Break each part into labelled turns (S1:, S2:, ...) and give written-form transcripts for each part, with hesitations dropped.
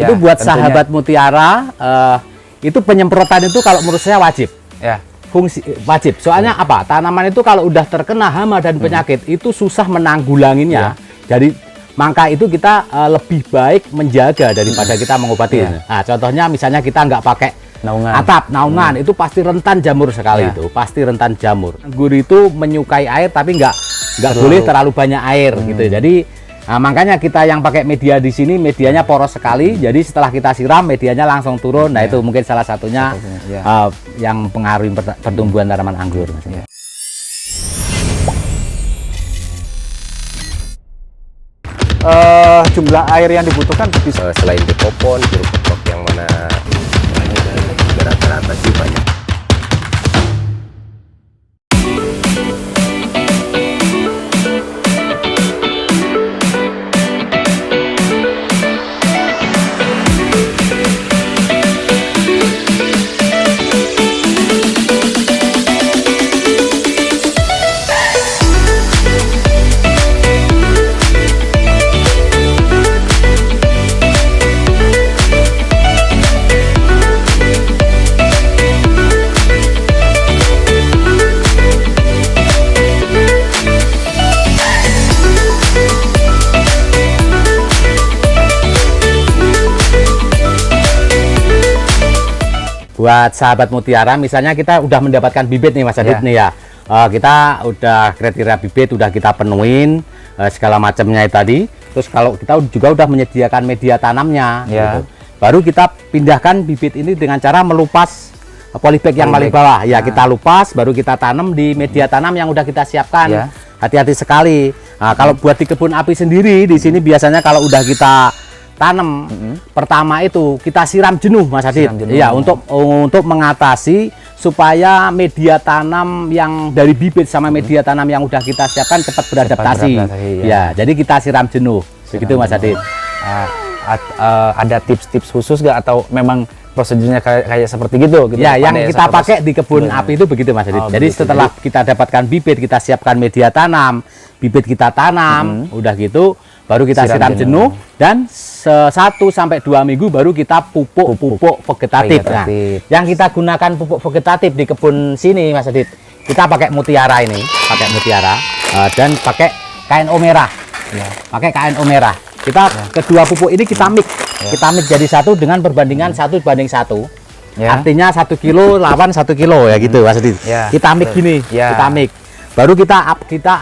S1: Itu buat
S2: tentunya.
S1: sahabat mutiara, itu penyemprotan itu kalau menurut saya wajib.
S2: Ya.
S1: Fungsi wajib. Soalnya apa? Tanaman itu kalau udah terkena hama dan penyakit itu susah menanggulanginya. Jadi maka itu kita lebih baik menjaga daripada kita mengobati. Nah, contohnya misalnya kita nggak pakai
S2: Naungan.
S1: atap, naungan itu pasti rentan jamur sekali itu, pasti rentan jamur. Anggur itu menyukai air tapi nggak boleh terlalu banyak air gitu. Jadi makanya kita yang pakai media di sini medianya poros sekali. Jadi setelah kita siram medianya langsung turun. Nah itu mungkin salah satunya yang pengaruhi pertumbuhan tanaman anggur.
S3: Jumlah air yang dibutuhkan bisa
S4: selain di popon, jeruk pepok yang mana rata-rata sih banyak.
S1: Buat sahabat mutiara, misalnya kita udah mendapatkan bibit nih Mas Adit nih ya. Kita udah kriteria bibit udah kita penuhin segala macamnya tadi. Terus kalau kita juga udah menyediakan media tanamnya, gitu. Baru kita pindahkan bibit ini dengan cara melupas polybag yang paling bawah. Ya kita lupas, baru kita tanam di media tanam yang udah kita siapkan. Hati-hati sekali. Nah, kalau buat di kebun api sendiri di sini biasanya kalau udah kita tanam pertama itu kita siram jenuh Mas Adit. Iya, untuk mengatasi supaya media tanam yang dari bibit sama media tanam yang udah kita siapkan cepat beradaptasi. Ya, jadi kita siram jenuh. Begitu Mas Adit.
S2: Ada tips-tips khusus nggak atau memang prosedurnya kayak seperti gitu?
S1: Ya, yang kita pakai di kebun api itu begitu Mas Adit. Jadi setelah kita dapatkan bibit, kita siapkan media tanam, bibit kita tanam, udah gitu baru kita siram jenuh dan 1 sampai 2 minggu baru kita pupuk vegetatif. Nah, yang kita gunakan pupuk vegetatif di kebun sini Mas Adit, kita pakai mutiara ini, pakai mutiara dan pakai KNO merah. Pakai KNO merah. Kita kedua pupuk ini kita mix. Kita mix jadi satu dengan perbandingan 1:1. Artinya 1 kilo lawan 1 kilo ya gitu Mas Adit. Kita mix gini, kita mix. Baru kita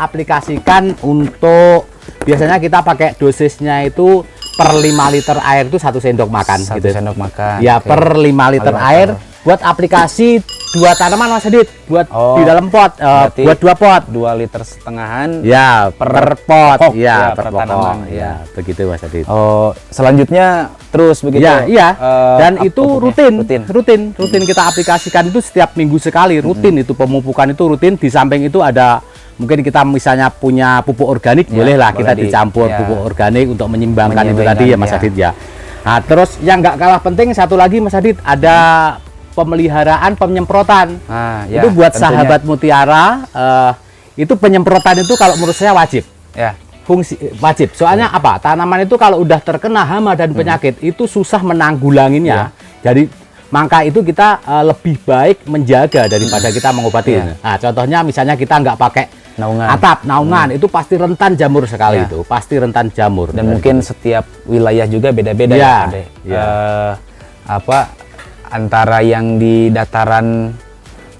S1: aplikasikan untuk biasanya kita pakai dosisnya itu per 5 liter air itu 1 sendok makan.
S2: 1
S1: gitu.
S2: sendok makan.
S1: Ya, per 5 liter air buat aplikasi 2 tanaman Mas Adit, buat di dalam pot, buat 2 pot.
S2: 2,5 liter
S1: Ya, per pot. Ya, per
S2: tanaman.
S1: Ya, begitu Mas Adit.
S2: Oh, selanjutnya terus begitu.
S1: Ya. Dan itu rutin kita aplikasikan itu setiap minggu sekali, rutin itu pemupukan itu rutin. Di samping itu ada mungkin kita misalnya punya pupuk organik, bolehlah kita dicampur pupuk organik untuk menyimbangkan itu tadi ya Mas Adit ya. Nah, terus yang nggak kalah penting satu lagi Mas Adit, ada pemeliharaan penyemprotan. Itu buat tentunya. Sahabat mutiara, itu penyemprotan itu kalau menurut saya wajib. Fungsi wajib. Soalnya apa? Tanaman itu kalau udah terkena hama dan penyakit itu susah menanggulanginya. Jadi maka itu kita lebih baik menjaga daripada kita mengobati. Nah, contohnya misalnya kita nggak pakai atap, naungan itu pasti rentan jamur sekali itu, pasti rentan jamur.
S2: Dan mungkin setiap wilayah juga beda-beda antara yang di dataran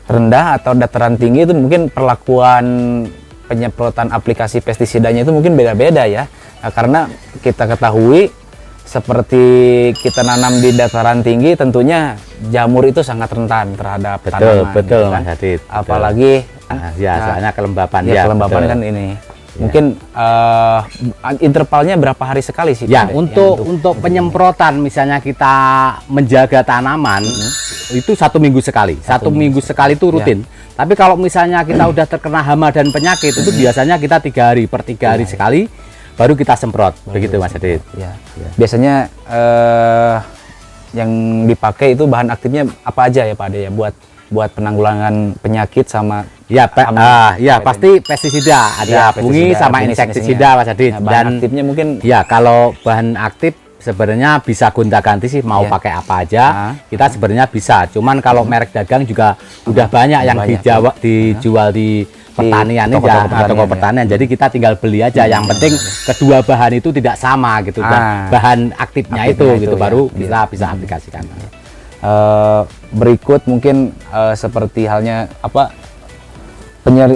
S2: rendah atau dataran tinggi itu mungkin perlakuan penyemprotan aplikasi pestisidanya itu mungkin beda-beda ya. Nah, karena kita ketahui seperti kita nanam di dataran tinggi tentunya jamur itu sangat rentan terhadap tanaman.
S1: Betul Mas Adit.
S2: Apalagi
S1: soalnya kelembapan.
S2: Kelembapan kan ini. Mungkin intervalnya berapa hari sekali sih?
S1: Ya, untuk penyemprotan misalnya kita menjaga tanaman itu 1 minggu sekali. 1 minggu sekali itu rutin. Tapi kalau misalnya kita udah terkena hama dan penyakit itu biasanya kita 3 hari per 3 hari sekali baru kita semprot. Begitu Mas Adit.
S2: Biasanya yang dipakai itu bahan aktifnya apa aja ya Pak Ade ya buat penanggulangan penyakit sama
S1: pasti pestisida, ada fungi sama insektisida Mas Adit.
S2: Dan aktifnya mungkin
S1: kalau bahan aktif sebenarnya bisa gonta-ganti sih mau
S2: Iya.
S1: pakai apa aja. Kita sebenarnya bisa. Cuman kalau merek dagang juga udah banyak yang
S2: banyak,
S1: dijual di pertanian
S2: toko-toko
S1: toko
S2: pertanian,
S1: pertanian. Jadi kita tinggal beli aja. Yang penting kedua bahan itu tidak sama gitu. Bahan aktifnya itu gitu
S2: ya.
S1: baru bisa aplikasikan.
S2: Berikut mungkin seperti halnya apa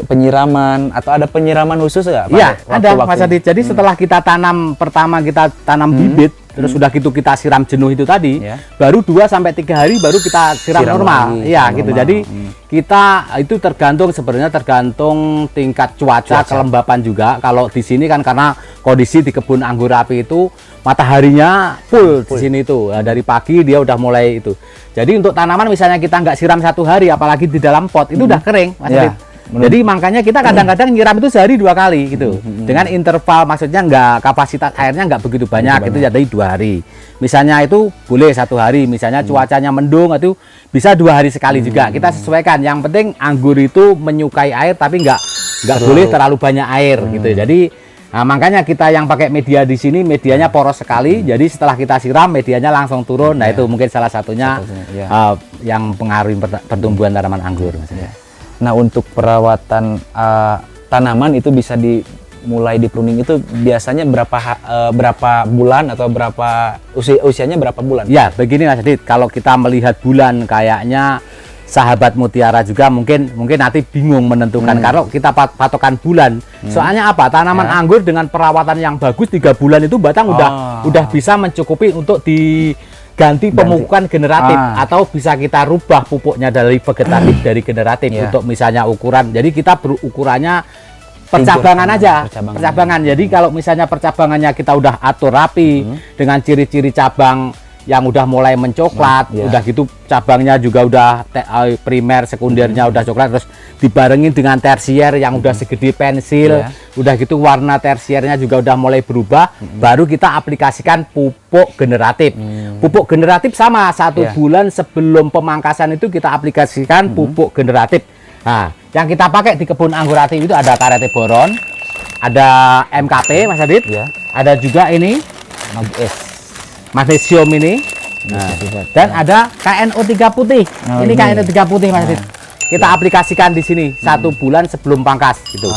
S2: penyiraman atau ada penyiraman khusus nggak?
S1: Iya, ada Mas Adit. Jadi setelah kita tanam pertama kita tanam bibit, terus udah gitu kita siram jenuh itu tadi, baru 2 sampai 3 hari baru kita siram normal. Iya, gitu. Jadi kita itu tergantung sebenarnya tergantung tingkat cuaca, kelembapan juga. Kalau di sini kan karena kondisi di kebun anggur api itu mataharinya full di sini tuh. Dari pagi dia udah mulai itu. Jadi untuk tanaman misalnya kita nggak siram 1 hari, apalagi di dalam pot itu udah kering, Mas Adit. Jadi makanya kita kadang-kadang nyiram itu sehari 2 kali gitu. Dengan interval maksudnya nggak kapasitas airnya nggak begitu banyak, itu jadi 2 hari. Misalnya itu boleh 1 hari, misalnya cuacanya mendung itu bisa 2 hari sekali juga. Kita sesuaikan. Yang penting anggur itu menyukai air tapi nggak boleh terlalu banyak air gitu. Jadi makanya kita yang pakai media di sini medianya poros sekali. Jadi setelah kita siram medianya langsung turun. Nah itu mungkin salah satunya yang mempengaruhi pertumbuhan tanaman anggur.
S2: Nah untuk perawatan tanaman itu bisa dimulai di pruning itu biasanya berapa bulan atau berapa usianya berapa bulan?
S1: Ya begini Mas Adit, kalau kita melihat bulan kayaknya sahabat mutiara juga mungkin nanti bingung menentukan kalau kita patokan bulan. Soalnya apa? Tanaman anggur dengan perawatan yang bagus 3 bulan itu batang udah bisa mencukupi untuk ganti pemupukan generatif atau bisa kita rubah pupuknya dari vegetatif dari generatif untuk misalnya ukuran. Jadi kita berukurannya percabangan aja, percabangan. Jadi kalau misalnya percabangannya kita udah atur rapi dengan ciri-ciri cabang yang udah mulai mencoklat, udah gitu cabangnya juga udah primer, sekundernya udah coklat, terus dibarengin dengan tersier yang udah segede pensil, udah gitu warna tersiernya juga udah mulai berubah, baru kita aplikasikan pupuk generatif. Pupuk generatif sama 1 bulan sebelum pemangkasan itu kita aplikasikan pupuk generatif. Nah, yang kita pakai di kebun anggur api itu ada karete boron, ada MKP Mas Adit, ada juga ini magnesium ini, dan ada KNO3 putih. Ini KNO3 putih Mas Adit. Kita aplikasikan di sini 1 bulan sebelum pangkas gitu.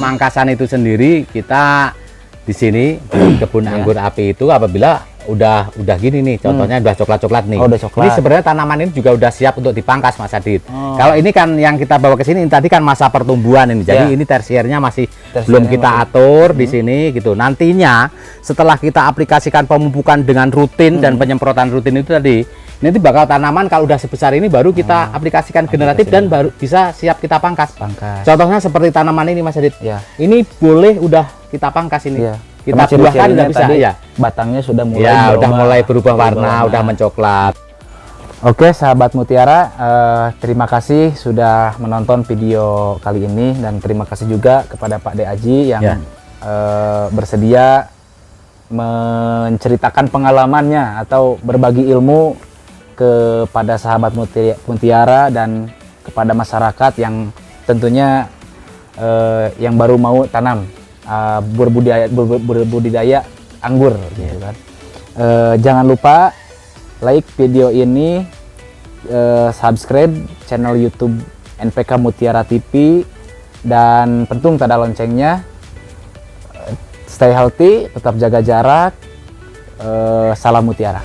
S1: Mangkasan itu sendiri kita di sini di kebun anggur api itu apabila udah gini nih, contohnya udah coklat-coklat nih.
S2: Udah coklat.
S1: Ini sebenarnya tanaman ini juga udah siap untuk dipangkas Mas Adit. Kalau ini kan yang kita bawa ke sini tadi kan masa pertumbuhan ini. Jadi ini tersiernya masih belum kita atur di sini gitu. Nantinya setelah kita aplikasikan pemupukan dengan rutin dan penyemprotan rutin itu tadi, nanti bakal tanaman kalau udah sebesar ini baru kita aplikasikan generatif dan baru bisa siap kita pangkas. Contohnya seperti tanaman ini Mas Adit. Ini boleh udah kita pangkas ini. Kita buahkan nggak bisa ya.
S2: Batangnya sudah mulai
S1: udah mulai berubah warna, udah mencoklat.
S2: Oke sahabat mutiara, terima kasih sudah menonton video kali ini dan terima kasih juga kepada Pak De Aji yang bersedia menceritakan pengalamannya atau berbagi ilmu kepada sahabat mutiara dan kepada masyarakat yang tentunya yang baru mau tanam berbudidaya anggur gitu kan. Jangan lupa like video ini, subscribe channel YouTube NPK Mutiara TV dan pentung tanda loncengnya. Stay healthy, tetap jaga jarak. Salam mutiara.